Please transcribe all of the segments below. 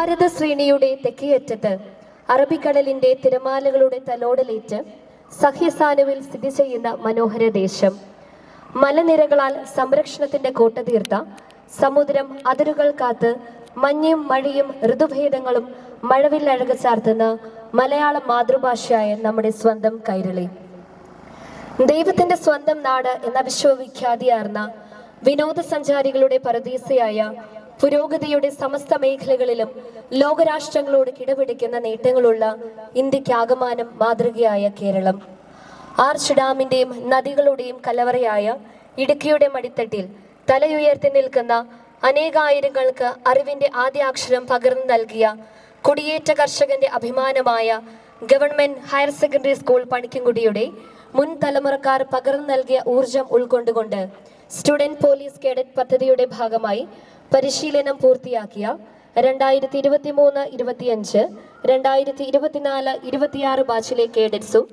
ഭാരത ശ്രേണിയുടെ തെക്കേയറ്റത്ത് അറബിക്കടലിന്റെ തിരമാലകളുടെ തലോടലേറ്റ് സഹ്യസാനുവിൽ സ്ഥിതി ചെയ്യുന്ന മനോഹര ദേശം. മലനിരകളാൽ സംരക്ഷണത്തിന്റെ കോട്ട തീർത്ത സമുദ്രം അതിരുകൾ കാത്ത് മഞ്ഞും മഴയും ഋതുഭേദങ്ങളും മഴവില്ലഴക് ചാർത്തുന്ന മലയാള മാതൃഭാഷയായ നമ്മുടെ സ്വന്തം കൈരളി. ദൈവത്തിന്റെ സ്വന്തം നാട് എന്ന വിശ്വവിഖ്യാതിയാർന്ന വിനോദസഞ്ചാരികളുടെ പരദീസയായ പുരോഗതിയുടെ സമസ്ത മേഖലകളിലും ലോകരാഷ്ട്രങ്ങളോട് കിടപിടിക്കുന്ന നേട്ടങ്ങളുള്ള ഇന്ത്യക്കാകമാനം മാതൃകയായ കേരളം. ആർച്ച് ഡാമിന്റെയും നദികളുടെയും കലവറയായ ഇടുക്കിയുടെ മടിത്തട്ടിൽ തലയുയർത്തി നിൽക്കുന്ന അനേകായിരങ്ങൾക്ക് അറിവിന്റെ ആദ്യാക്ഷരം പകർന്നു നൽകിയ കുടിയേറ്റ കർഷകന്റെ അഭിമാനമായ ഗവൺമെന്റ് ഹയർ സെക്കൻഡറി സ്കൂൾ പണിക്കൻകുടിയുടെ മുൻ തലമുറക്കാർ പകർന്നു നൽകിയ ഊർജം ഉൾക്കൊണ്ടുകൊണ്ട് സ്റ്റുഡന്റ് പോലീസ് കേഡറ്റ് പദ്ധതിയുടെ ഭാഗമായി പരിശീലനം പൂർത്തിയാക്കിയ 2023-25, 2024-26 ബാച്ചിലെ കേഡറ്റ്സും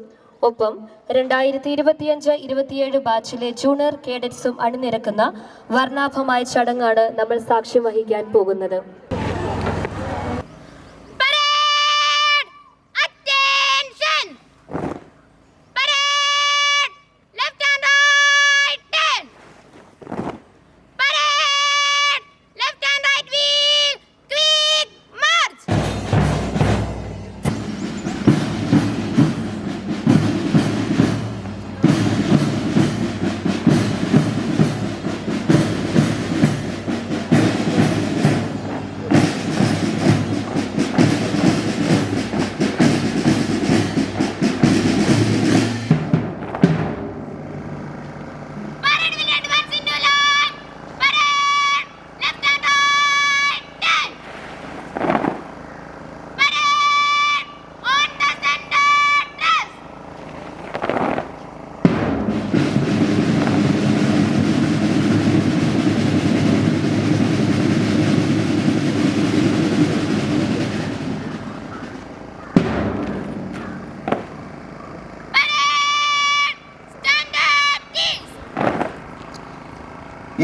ഒപ്പം 2025-27 ബാച്ചിലെ ജൂനിയർ കേഡറ്റ്സും അണിനിരക്കുന്ന വർണ്ണാഭമായ ചടങ്ങാണ് നമ്മൾ സാക്ഷ്യം വഹിക്കാൻ പോകുന്നത്.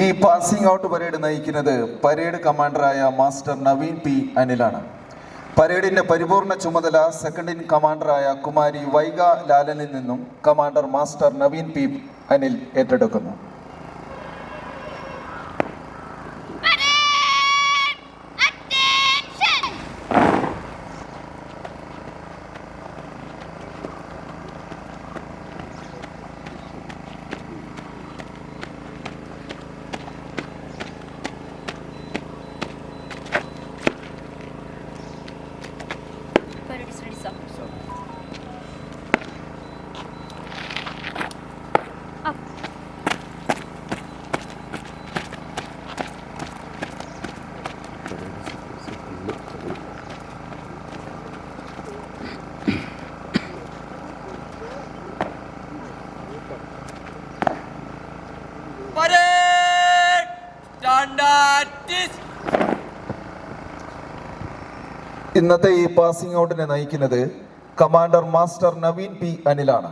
ഈ പാസിംഗ് ഔട്ട് പരേഡ് നയിക്കുന്നത് പരേഡ് കമാൻഡറായ മാസ്റ്റർ നവീൻ പി അനിലാണ്. പരേഡിന്റെ പരിപൂർണ ചുമതല സെക്കൻഡ് ഇൻ കമാൻഡറായ കുമാരി വൈഗ ലാലനിൽ നിന്നും commander master Naveen P Anil ഏറ്റെടുക്കുന്നു. ഇന്നത്തെ ഈ പാസിംഗ് ഔട്ടിനെ നയിക്കുന്നത് കമാൻഡർ മാസ്റ്റർ നവീൻ പി അനിലാണ്.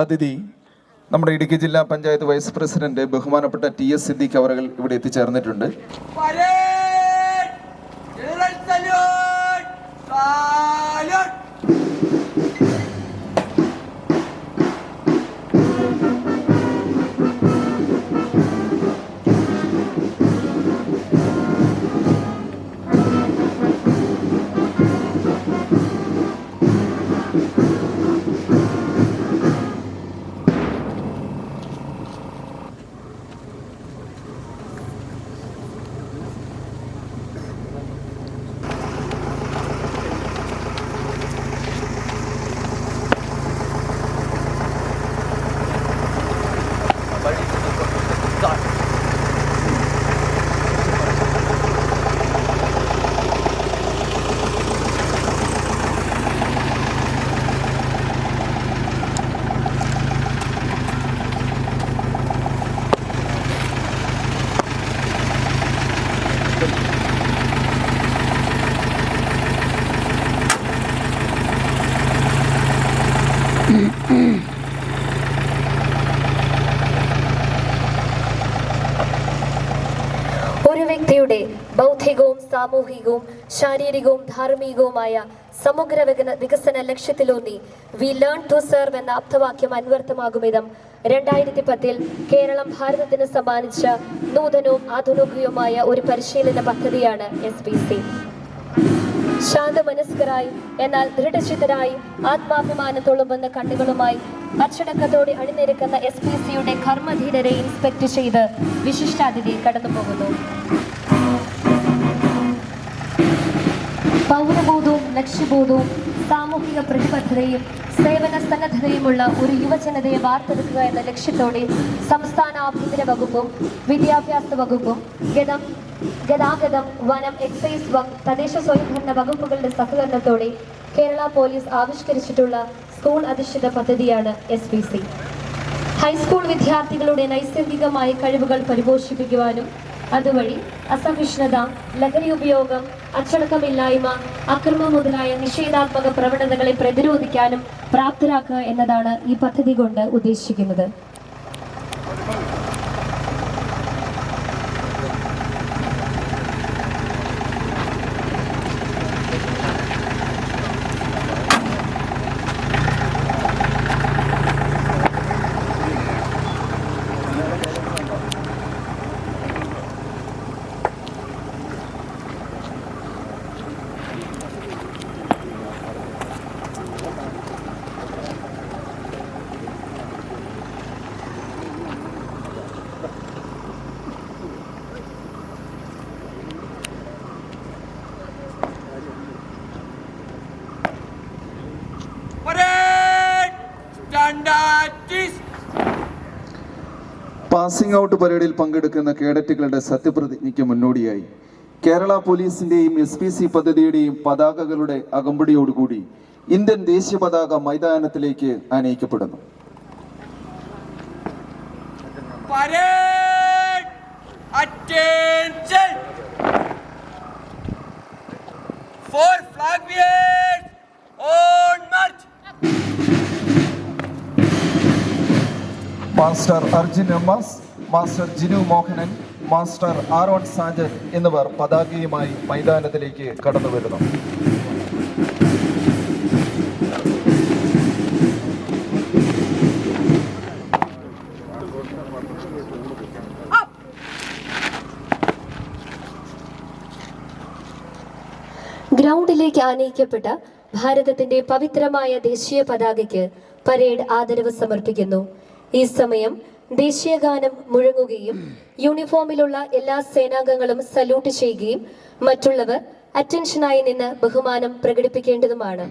അതിഥി നമ്മുടെ ഇടുക്കി ജില്ലാ പഞ്ചായത്ത് വൈസ് പ്രസിഡന്റ് ബഹുമാനപ്പെട്ട TS സിദ്ദീഖ് അവർ ഇവിടെ എത്തിച്ചേർന്നിട്ടുണ്ട്. ഒരു വ്യക്തിയുടെ ബൗദ്ധികവും സാമൂഹികവും ശാരീരികവും ധാർമ്മികവുമായ സമഗ്ര വികസന ലക്ഷ്യത്തിലൂന്നി വി ലേൺ ടു സെർവ് എന്ന ആപ്തവാക്യം അന്വർത്ഥമാകും വിധം 2010 കേരളം ഭാരതത്തിന് സമ്മാനിച്ച നൂതനവും ആധുനികവുമായ ഒരു പരിശീലന പദ്ധതിയാണ് SPC. ശാന്തമനസ്കരായി എന്നാൽ ദൃഢചിത്തരായി ആത്മാഭിമാനം തുളുമ്പുന്ന കണ്ണുകളുമായി അച്ചടക്കത്തോടെ അണിനിരക്കുന്ന SPCയുടെ കർമ്മധീരരെ ഇൻസ്പെക്ട് ചെയ്ത് വിശിഷ്ടാതിഥി കടന്നുപോകുന്നു. പൗരബോധവും ലക്ഷ്യബോധവും സാമൂഹിക പ്രതിബദ്ധതയും സേവന സന്നദ്ധതയുമുള്ള ഒരു യുവജനതയെ വാർത്തെടുക്കുക എന്ന ലക്ഷ്യത്തോടെ സംസ്ഥാന ആഭ്യന്തര വകുപ്പും വിദ്യാഭ്യാസ വകുപ്പും ഗതാഗതം, വനം, എക്സൈസ്, തദ്ദേശ സ്വയംഭരണ വകുപ്പുകളുടെ സഹകരണത്തോടെ കേരള പോലീസ് ആവിഷ്കരിച്ചിട്ടുള്ള സ്കൂൾ അധിഷ്ഠിത പദ്ധതിയാണ് SPC. ഹൈസ്കൂൾ വിദ്യാർത്ഥികളുടെ നൈസർഗികമായ കഴിവുകൾ പരിപോഷിപ്പിക്കുവാനും അതുവഴി അസഹിഷ്ണുത, ലഹരി ഉപയോഗം, അച്ചടക്കമില്ലായ്മ, അക്രമം മുതലായ നിഷേധാത്മക പ്രവണതകളെ പ്രതിരോധിക്കാനും പ്രാപ്തരാക്കുക എന്നതാണ് ഈ പദ്ധതി കൊണ്ട് ഉദ്ദേശിക്കുന്നത്. പാസിംഗ് ഔട്ട് പരേഡിൽ പങ്കെടുക്കുന്ന കേഡറ്റുകളുടെ സത്യപ്രതിജ്ഞയ്ക്ക് മുന്നോടിയായി കേരള പോലീസിന്റെയും SPC പദ്ധതിയുടെയും പതാകകളുടെ അകമ്പടിയോടുകൂടി ഇന്ത്യൻ ദേശീയ പതാക മൈതാനത്തിലേക്ക് ആനയിക്കപ്പെടുന്നു. Master Arjun MS, master Jinu Mohanan, master Aaron Sajan എന്നിവർ പതാകയുമായി മൈതാനത്തിലേക്ക് കടന്നു വരുന്നു. ഗ്രൗണ്ടിലേക്ക് ആനയിക്കപ്പെട്ട ഭാരതത്തിന്റെ പവിത്രമായ ദേശീയ പതാകയ്ക്ക് പരേഡ് ആദരവ് സമർപ്പിക്കുന്നു. ഈ സമയം ദേശീയ ഗാനം മുഴങ്ങുകയും യൂണിഫോമിലുള്ള എല്ലാ സേനാംഗങ്ങളും സല്യൂട്ട് ചെയ്യുകയും മറ്റുള്ളവർ അറ്റൻഷനായി നിന്ന് ബഹുമാനം പ്രകടിപ്പിക്കേണ്ടതുമാണ്.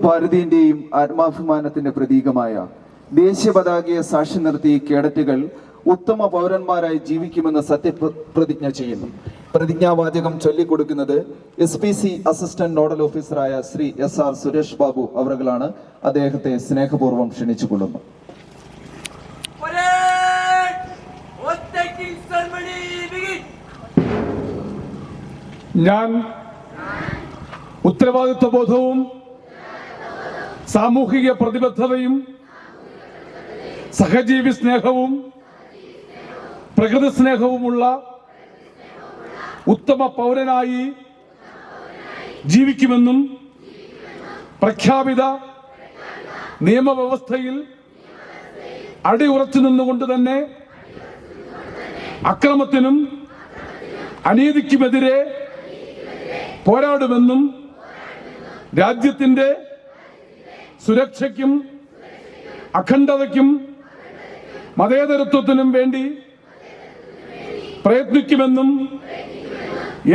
ഭാരതീയന്റെയും ആത്മാഭിമാനത്തിന്റെ പ്രതീകമായ ദേശീയ പതാകയെ സാക്ഷി നിർത്തി കേഡറ്റുകൾ ഉത്തമ പൗരന്മാരായി ജീവിക്കുമെന്ന് സത്യപ്രതിജ്ഞ ചെയ്യുന്നു. പ്രതിജ്ഞാവാചകം ചൊല്ലിക്കൊടുക്കുന്നത് SPC അസിസ്റ്റന്റ് നോഡൽ ഓഫീസറായ ശ്രീ SR സുരേഷ് ബാബു അവറുകളാണ്. അദ്ദേഹത്തെ സ്നേഹപൂർവ്വം ക്ഷണിച്ചുകൊള്ളുന്നു. ഞാൻ ഉത്തരവാദിത്വ ബോധവും സാമൂഹിക പ്രതിബദ്ധതയും സഹജീവി സ്നേഹവും പ്രകൃതി സ്നേഹവുമുള്ള ഉത്തമ പൗരനായി ജീവിക്കുമെന്നും പ്രഖ്യാപിത നിയമവ്യവസ്ഥയിൽ അടിയുറച്ചു നിന്നുകൊണ്ട് തന്നെ അക്രമത്തിനും അനീതിക്കുമെതിരെ പോരാടുമെന്നും രാജ്യത്തിന്റെ സുരക്ഷയ്ക്കും അഖണ്ഡതയ്ക്കും മതേതരത്വത്തിനും വേണ്ടി പ്രയത്നിക്കുമെന്നും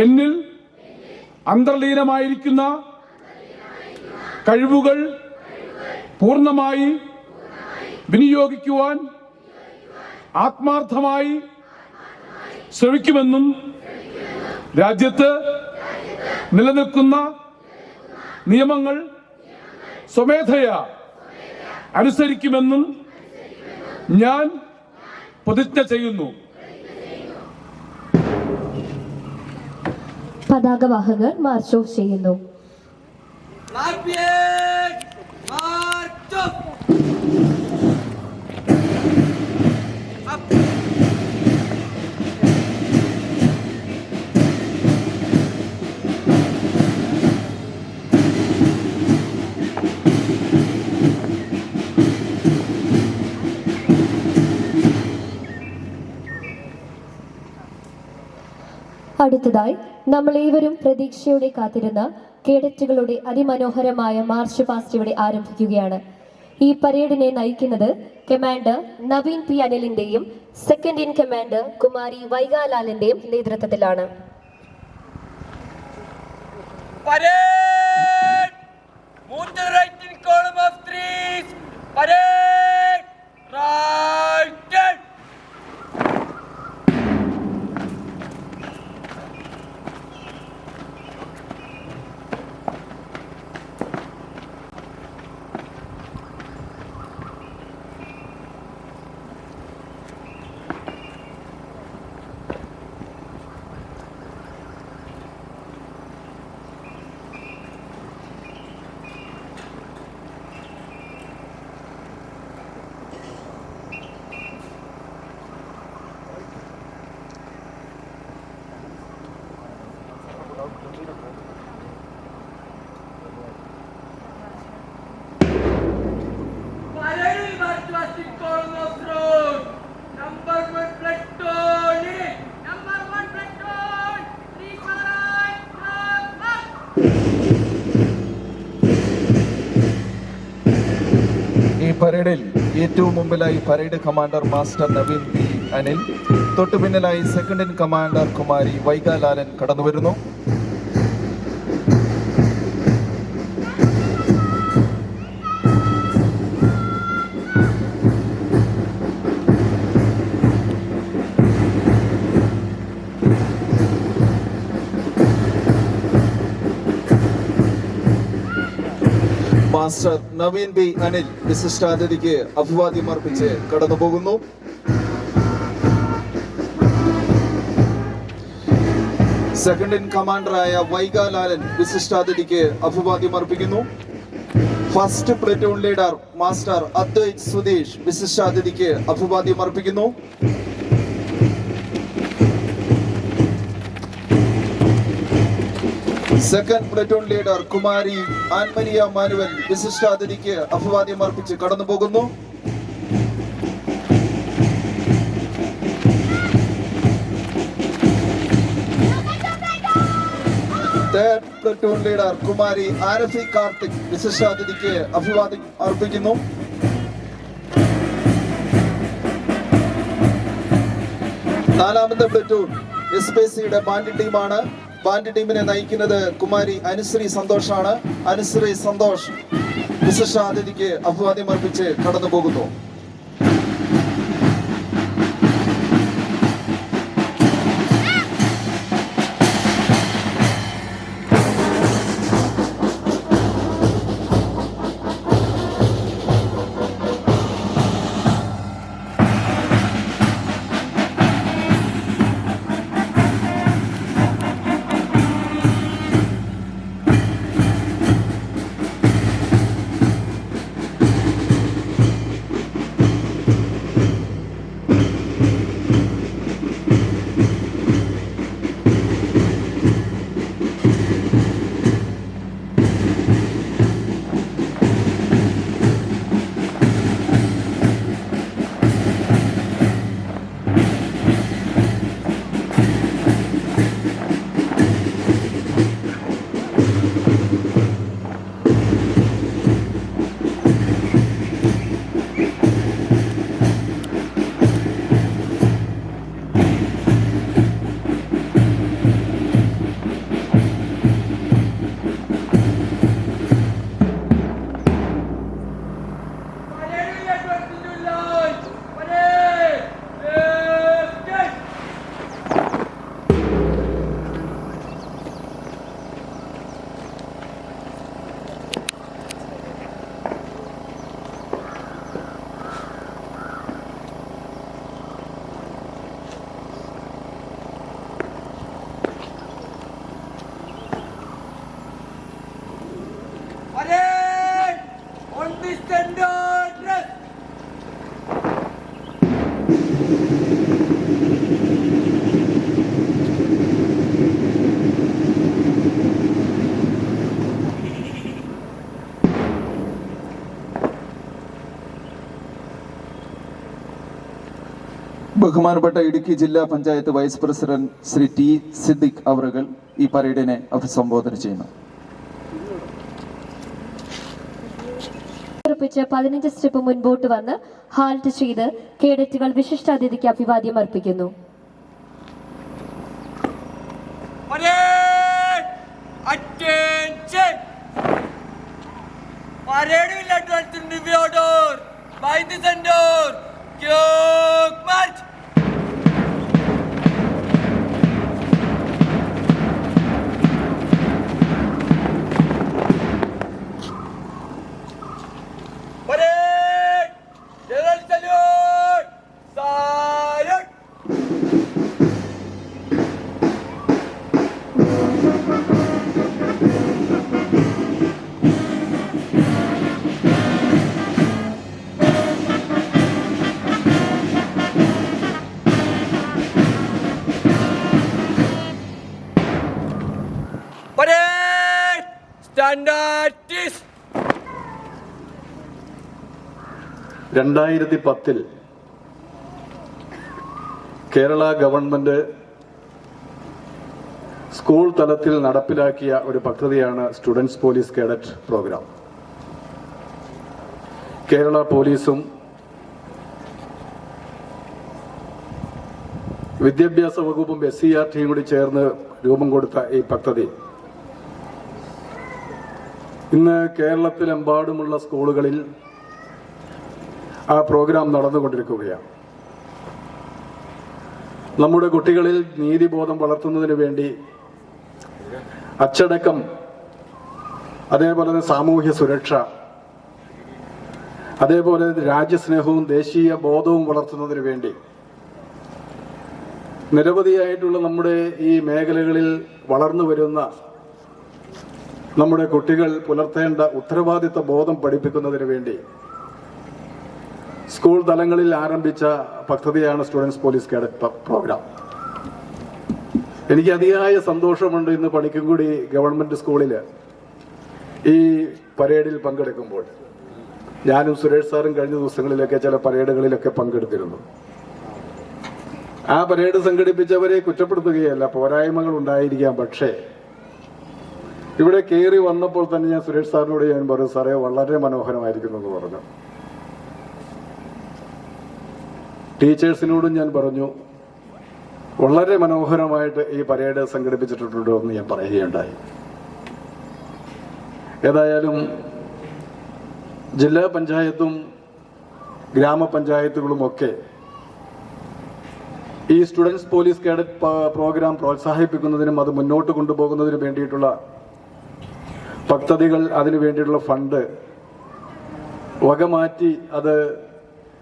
എന്നിൽ അന്തർലീനമായിരിക്കുന്ന കഴിവുകൾ പൂർണ്ണമായി വിനിയോഗിക്കുവാൻ ആത്മാർത്ഥമായി ശ്രമിക്കുമെന്നും രാജ്യത്ത് നിലനിൽക്കുന്ന നിയമങ്ങൾ സ്വമേധയാ അനുസരിക്കുമെന്നും ഞാൻ പ്രതിജ്ഞ ചെയ്യുന്നു. പതാകവാഹകർ മാർച്ച് ഓഫ് ചെയ്യുന്നു. അടുത്തതായി നമ്മൾ ഏവരും പ്രതീക്ഷയോടെ കാത്തിരുന്ന കേഡറ്റുകളുടെ അതിമനോഹരമായ മാർച്ച് പാസ്റ്റ് ഇവിടെ ആരംഭിക്കുകയാണ്. ഈ പരേഡിനെ നയിക്കുന്നത് കമാൻഡർ നവീൻ പി അനിലിന്റെയും സെക്കൻഡ് ഇൻ കമാൻഡർ കുമാരി വൈഗാലാലിന്റെയും നേതൃത്വത്തിലാണ്. ഈ പരേഡിൽ ഏറ്റവും മുമ്പിലായി parade commander master Naveen P Anil, തൊട്ടു പിന്നിലായി സെക്കൻഡ് ഇൻ കമാൻഡർ കുമാരി വൈഗാലാലൻ കടന്നുവരുന്നു. മാസ്റ്റർ നവീൻ ബി അനിൽ വിശിഷ്ടാതിഥിക്ക് അഭിവാദ്യം അർപ്പിച്ച് കടന്നുപോകുന്നു. സെക്കൻഡ് ഇൻ കമാൻഡറായ വൈഗാലാലൻ വിശിഷ്ടാതിഥിക്ക് അഭിവാദ്യം അർപ്പിക്കുന്നു. First platoon leader master Advaith Sudheesh വിശിഷ്ടാതിഥിക്ക് അഭിവാദ്യം അർപ്പിക്കുന്നു. സെക്കൻഡ് പ്ലറ്റൂൺ ലീഡർ കുമാരി ആൻമരിയ മാനുവൽ വിശിഷ്ടാതിഥിക്ക് അഭിവാദ്യം അർപ്പിച്ച് കടന്നുപോകുന്നു. തേർഡ് പ്ലറ്റൂൺ ലീഡർ കുമാരി ആരഫി കാർത്തിക് വിശിഷ്ടാതിഥിക്ക് അഭിവാദ്യം അർപ്പിക്കുന്നു. നാലാമത്തെ പ്ലറ്റൂൺ SPCയുടെ ബാൻഡ് ടീമാണ്. ബാൻഡ് ടീമിനെ നയിക്കുന്നത് കുമാരി അനുശ്രീ സന്തോഷാണ്. അനുശ്രീ സന്തോഷ് വിശിഷ്ടാതിഥിക്ക് അഭിവാദ്യം അർപ്പിച്ച് കടന്നു പോകുന്നു. ബഹുമാനപ്പെട്ട ഇടുക്കി ജില്ലാ panchayat vice president Shri T Siddique അവറുകൾ ഈ പരേഡിനെ അഭിസംബോധന ചെയ്യുന്നു. 15 സ്റ്റെപ്പ് മുൻപോട്ട് വന്ന് ഹാൾട്ട് ചെയ്ത് കേഡറ്റുകൾ വിശിഷ്ടാതിഥിക്ക് അഭിവാദ്യം അർപ്പിക്കുന്നു. Standard is 2010 Kerala government school തലത്തിൽ നടപ്പിലാക്കിയ ഒരു പദ്ധതിയാണ് students police cadet program. Kerala പോലീസും വിദ്യാഭ്യാസ വകുപ്പും SCRTയും കൂടി ചേർന്ന് രൂപം കൊടുത്ത ഈ പദ്ധതി ഇന്ന് കേരളത്തിലെമ്പാടുമുള്ള സ്കൂളുകളിൽ ആ പ്രോഗ്രാം നടന്നുകൊണ്ടിരിക്കുകയാണ്. നമ്മുടെ കുട്ടികളിൽ നീതിബോധം വളർത്തുന്നതിന് വേണ്ടി അച്ചടക്കം, അതേപോലെ തന്നെ സാമൂഹ്യ സുരക്ഷ, അതേപോലെ രാജ്യസ്നേഹവും ദേശീയ ബോധവും വളർത്തുന്നതിന് വേണ്ടി നിരവധിയായിട്ടുള്ള നമ്മുടെ ഈ മേഖലകളിൽ വളർന്നു വരുന്ന നമ്മുടെ കുട്ടികൾ പുലർത്തേണ്ട ഉത്തരവാദിത്ത ബോധം പഠിപ്പിക്കുന്നതിന് വേണ്ടി സ്കൂൾ തലങ്ങളിൽ ആരംഭിച്ച പദ്ധതിയാണ് സ്റ്റുഡൻസ് പോലീസ് കേഡറ്റ് പ്രോഗ്രാം. എനിക്ക് അതിയായ സന്തോഷമുണ്ട് ഇന്ന് പണിക്കൻകുടി ഗവൺമെന്റ് സ്കൂളിൽ ഈ പരേഡിൽ പങ്കെടുക്കുമ്പോൾ. ഞാനും സുരേഷ് സാറും കഴിഞ്ഞ ദിവസങ്ങളിലൊക്കെ ചില പരേഡുകളിലൊക്കെ പങ്കെടുത്തിരുന്നു. ആ പരേഡ് സംഘടിപ്പിച്ചവരെ കുറ്റപ്പെടുത്തുകയല്ല, പോരായ്മകൾ ഉണ്ടായിരിക്കാം. പക്ഷേ ഇവിടെ കയറി വന്നപ്പോൾ തന്നെ ഞാൻ സുരേഷ് സാറിനോട് ഞാൻ പറഞ്ഞു, സാറേ വളരെ മനോഹരമായിരിക്കുന്നു എന്ന് പറഞ്ഞു. ടീച്ചേഴ്സിനോടും ഞാൻ പറഞ്ഞു വളരെ മനോഹരമായിട്ട് ഈ പരേഡ് സംഘടിപ്പിച്ചിട്ടുണ്ടോ എന്ന് ഞാൻ പറയുകയുണ്ടായി. ഏതായാലും ജില്ലാ പഞ്ചായത്തും ഗ്രാമപഞ്ചായത്തുകളുമൊക്കെ ഈ സ്റ്റുഡൻസ് പോലീസ് കേഡറ്റ് പ്രോഗ്രാം പ്രോത്സാഹിപ്പിക്കുന്നതിനും അത് മുന്നോട്ട് കൊണ്ടുപോകുന്നതിനും വേണ്ടിയിട്ടുള്ള പദ്ധതികൾ, അതിനു വേണ്ടിയിട്ടുള്ള ഫണ്ട് വകമാറ്റി അത്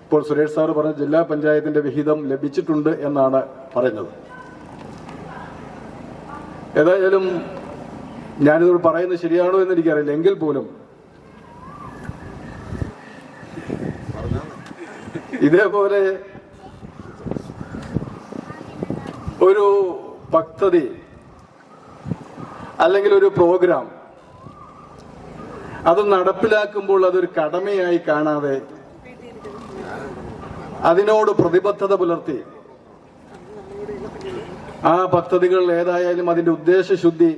ഇപ്പോൾ സുരേഷ് സാർ പറഞ്ഞ ജില്ലാ പഞ്ചായത്തിന്റെ വിഹിതം ലഭിച്ചിട്ടുണ്ട് എന്നാണ് പറയുന്നത്. ഏതായാലും ഞാനിത് പറയുന്നത് ശരിയാണോ എന്ന് എനിക്കറിയില്ല. എങ്കിൽ പോലും ഇതേപോലെ ഒരു പദ്ധതി അല്ലെങ്കിൽ ഒരു പ്രോഗ്രാം അത് നടപ്പിലാക്കുമ്പോൾ അതൊരു കടമയായി കാണാതെ അതിനോട് പ്രതിബദ്ധത പുലർത്തി ആ പദ്ധതികൾ ഏതായാലും അതിന്റെ ഉദ്ദേശശുദ്ധി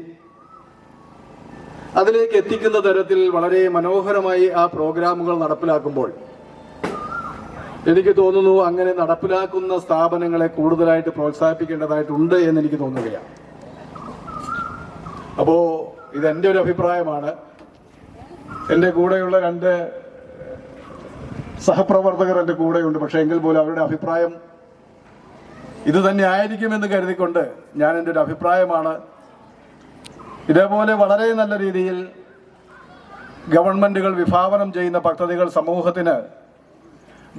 അതിലേക്ക് എത്തിക്കുന്ന തരത്തിൽ വളരെ മനോഹരമായി ആ പ്രോഗ്രാമുകൾ നടപ്പിലാക്കുമ്പോൾ എനിക്ക് തോന്നുന്നു അങ്ങനെ നടപ്പിലാക്കുന്ന സ്ഥാപനങ്ങളെ കൂടുതലായിട്ട് പ്രോത്സാഹിപ്പിക്കേണ്ടതായിട്ടുണ്ട് എന്ന് എനിക്ക് തോന്നുകയാണ്. അപ്പോ ഇതെന്റെ ഒരു അഭിപ്രായമാണ്. എൻ്റെ കൂടെയുള്ള 2 സഹപ്രവർത്തകർ എൻ്റെ കൂടെയുണ്ട്. പക്ഷെ എങ്കിൽ പോലും അവരുടെ അഭിപ്രായം ഇത് തന്നെ ആയിരിക്കുമെന്ന് കരുതിക്കൊണ്ട് ഞാൻ എൻ്റെ ഒരു അഭിപ്രായമാണ്. ഇതേപോലെ വളരെ നല്ല രീതിയിൽ ഗവൺമെന്റുകൾ വിഭാവനം ചെയ്യുന്ന പദ്ധതികൾ സമൂഹത്തിന്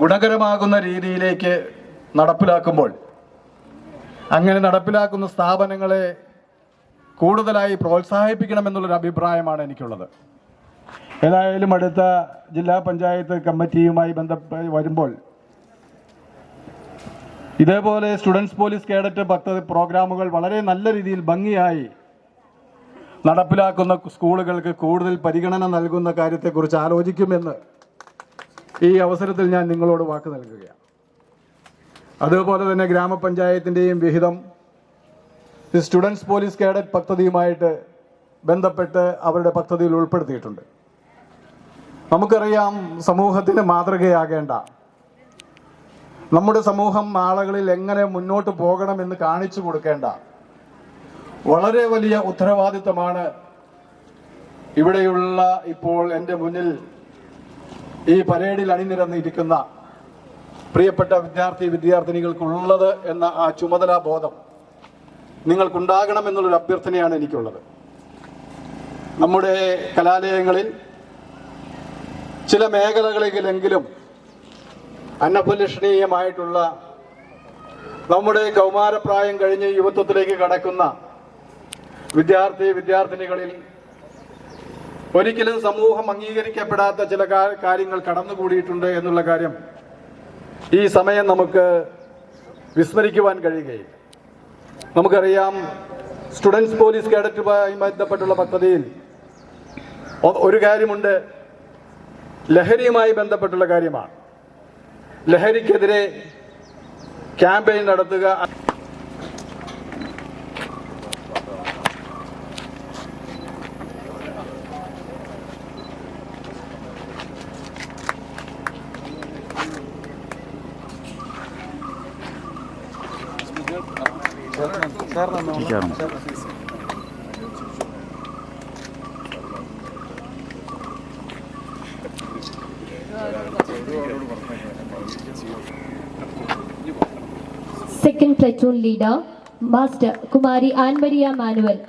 ഗുണകരമാകുന്ന രീതിയിലേക്ക് നടപ്പിലാക്കുമ്പോൾ അങ്ങനെ നടപ്പിലാക്കുന്ന സ്ഥാപനങ്ങളെ കൂടുതലായി പ്രോത്സാഹിപ്പിക്കണമെന്നുള്ളൊരു അഭിപ്രായമാണ് എനിക്കുള്ളത്. ഏതായാലും അടുത്ത ജില്ലാ പഞ്ചായത്ത് കമ്മിറ്റിയുമായി ബന്ധപ്പെട്ട് വരുമ്പോൾ ഇതേപോലെ സ്റ്റുഡൻസ് പോലീസ് കേഡറ്റ് പദ്ധതി പ്രോഗ്രാമുകൾ വളരെ നല്ല രീതിയിൽ ഭംഗിയായി നടപ്പിലാക്കുന്ന സ്കൂളുകൾക്ക് കൂടുതൽ പരിഗണന നൽകുന്ന കാര്യത്തെക്കുറിച്ച് ആലോചിക്കുമെന്ന് ഈ അവസരത്തിൽ ഞാൻ നിങ്ങളോട് വാക്ക് നൽകുകയാണ്. അതുപോലെ തന്നെ ഗ്രാമപഞ്ചായത്തിൻ്റെയും വിഹിതം സ്റ്റുഡൻസ് പോലീസ് കേഡറ്റ് പദ്ധതിയുമായിട്ട് ബന്ധപ്പെട്ട് അവരുടെ പദ്ധതിയിൽ ഉൾപ്പെടുത്തിയിട്ടുണ്ട്. നമുക്കറിയാം, സമൂഹത്തിന് മാതൃകയാകേണ്ട, നമ്മുടെ സമൂഹം നാളുകളിൽ എങ്ങനെ മുന്നോട്ട് പോകണമെന്ന് കാണിച്ചു കൊടുക്കേണ്ട വളരെ വലിയ ഉത്തരവാദിത്തമാണ് ഇവിടെയുള്ള ഇപ്പോൾ എൻ്റെ മുന്നിൽ ഈ പരേഡിൽ അണിനിരന്നിരിക്കുന്ന പ്രിയപ്പെട്ട വിദ്യാർത്ഥിനികൾക്കുള്ളത് എന്ന ആ ചുമതലാ ബോധം നിങ്ങൾക്കുണ്ടാകണമെന്നുള്ളൊരു അഭ്യർത്ഥനയാണ് എനിക്കുള്ളത്. നമ്മുടെ കലാലയങ്ങളിൽ ചില മേഖലകളിലെങ്കിലും അനഭിലഷണീയമായിട്ടുള്ള നമ്മുടെ കൗമാരപ്രായം കഴിഞ്ഞ് യുവത്വത്തിലേക്ക് കടക്കുന്ന വിദ്യാർത്ഥിനികളിൽ ഒരിക്കലും സമൂഹം അംഗീകരിക്കപ്പെടാത്ത ചില കാര്യങ്ങൾ കടന്നുകൂടിയിട്ടുണ്ട് എന്നുള്ള കാര്യം ഈ സമയം നമുക്ക് വിസ്മരിക്കുവാൻ കഴിയുകയില്ല. നമുക്കറിയാം, സ്റ്റുഡൻസ് പോലീസ് കേഡറ്റുമായി ബന്ധപ്പെട്ടുള്ള പദ്ധതിയിൽ ഒരു കാര്യമുണ്ട്, ലഹരിയുമായി ബന്ധപ്പെട്ടുള്ള കാര്യമാണ്. ലഹരിക്കെതിരെ ക്യാമ്പയിൻ നടത്തുക. Second platoon leader, Master Kumari Anne Maria Manuel.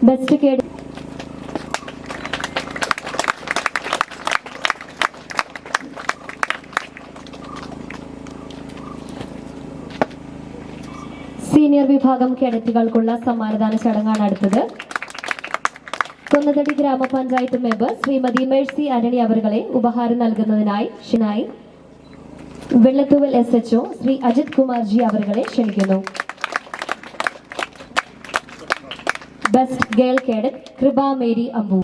Best cadet. Senior വിഭാഗം കേഡറ്റുകൾക്കുള്ള സമ്മാനദാന ചടങ്ങാണ് അടുത്തത്. കൊന്നതടി ഗ്രാമപഞ്ചായത്ത് മെമ്പർ ശ്രീമതി മേഴ്സി ആന്റണി അവരുകളെ ഉപഹാരം നൽകുന്നതിനായി വെള്ളത്തൂവൽ SHO ശ്രീ അജിത് കുമാർജി അവരുകളെ ക്ഷണിക്കുന്നു. Best Girl Cadet Kriba Mary Ambu.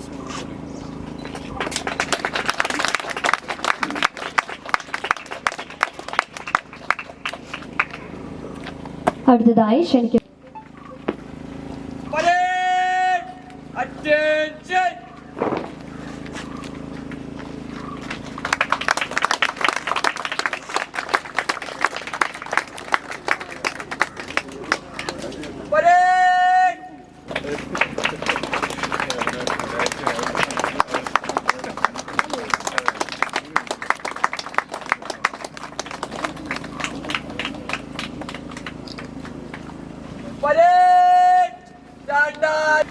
അടുത്തതായി ക്ഷണിക്കും. Attention! Parade! Parade! Stand up!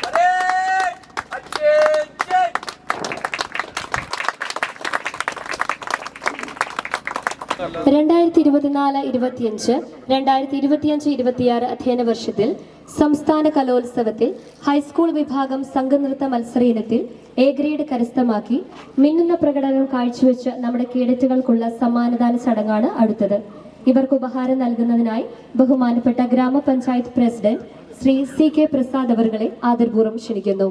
Parade! Attention! 2024-25 അധ്യയന വർഷത്തിൽ സംസ്ഥാന കലോത്സവത്തിൽ ഹൈസ്കൂൾ വിഭാഗം സംഘനൃത്ത മത്സര ഇനത്തിൽ എ ഗ്രേഡ് കരസ്ഥമാക്കി മിന്നുന്ന പ്രകടനം കാഴ്ചവെച്ച് നമ്മുടെ കേഡറ്റുകൾക്കുള്ള സമ്മാനദാന ചടങ്ങാണ് അടുത്തത്. ഇവർക്ക് ഉപഹാരം നൽകുന്നതിനായി ബഹുമാനപ്പെട്ട ഗ്രാമപഞ്ചായത്ത് പ്രസിഡന്റ് ശ്രീ CK പ്രസാദ് അവറുകളെ ആദരപൂർവ്വം ക്ഷണിക്കുന്നു.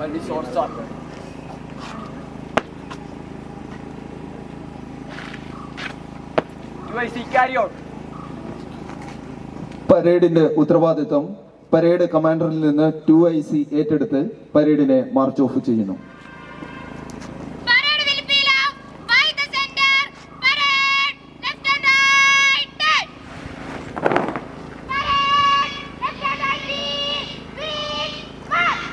Only short shot. UIC carry out. പരേഡിന്റെ ഉത്തരവാദിത്വം പരേഡ് കമാൻഡറിൽ നിന്ന് 2IC ഏറ്റെടുത്ത് പരേഡിനെ മാർച്ച് ഓഫ് ചെയ്യുന്നു. Parade will peel off by the center. Parade left and right. Parade left and right. Green march.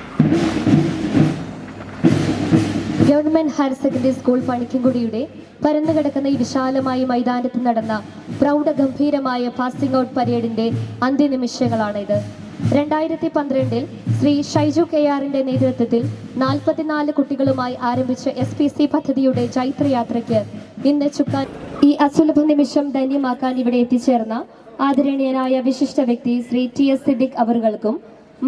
Government higher secondary school പണിക്കൻകുടിയുടെ പരന്നുകിടക്കുന്ന ഈ വിശാലമായ മൈതാനത്ത് നടന്ന പ്രൗഢഗംഭീരമായ പാസിംഗ് ഔട്ട് പരേഡിന്റെ അന്ത്യനിമിഷങ്ങളാണിത്. 2012 ശ്രീ ഷൈജു KRന്റെ നേതൃത്വത്തിൽ 44 കുട്ടികളുമായി ആരംഭിച്ച SPC പദ്ധതിയുടെ ജൈത്രയാത്രയ്ക്ക് ഇന്ന് ചുക്കാൻ ഈ അസുലഭ നിമിഷം ധന്യമാക്കാൻ ഇവിടെ എത്തിച്ചേർന്ന ആദരണീയനായ വിശിഷ്ട വ്യക്തി ശ്രീ TS സിദ്ദിഖ് അവറുകൾക്കും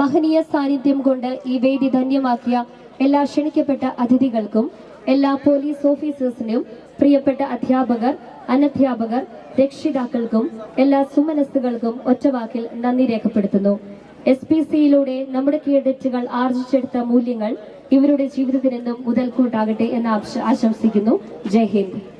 മഹനീയ സാന്നിധ്യം കൊണ്ട് ഈ വേദി ധന്യമാക്കിയ എല്ലാ ക്ഷണിക്കപ്പെട്ട അതിഥികൾക്കും എല്ലാ പോലീസ് ഓഫീസേഴ്സിനും പ്രിയപ്പെട്ട അധ്യാപകർ, അനധ്യാപകർ, രക്ഷിതാക്കൾക്കും എല്ലാ സുമനസ്സുകൾക്കും ഒറ്റവാക്കിൽ നന്ദി രേഖപ്പെടുത്തുന്നു. SPCയിലൂടെ നമ്മുടെ കേഡറ്റുകൾ ആർജിച്ചെടുത്ത മൂല്യങ്ങൾ ഇവരുടെ ജീവിതത്തിനെന്നും മുതൽക്കൂട്ടാകട്ടെ എന്ന് ആശംസിക്കുന്നു. ജയ് ഹിന്ദ്.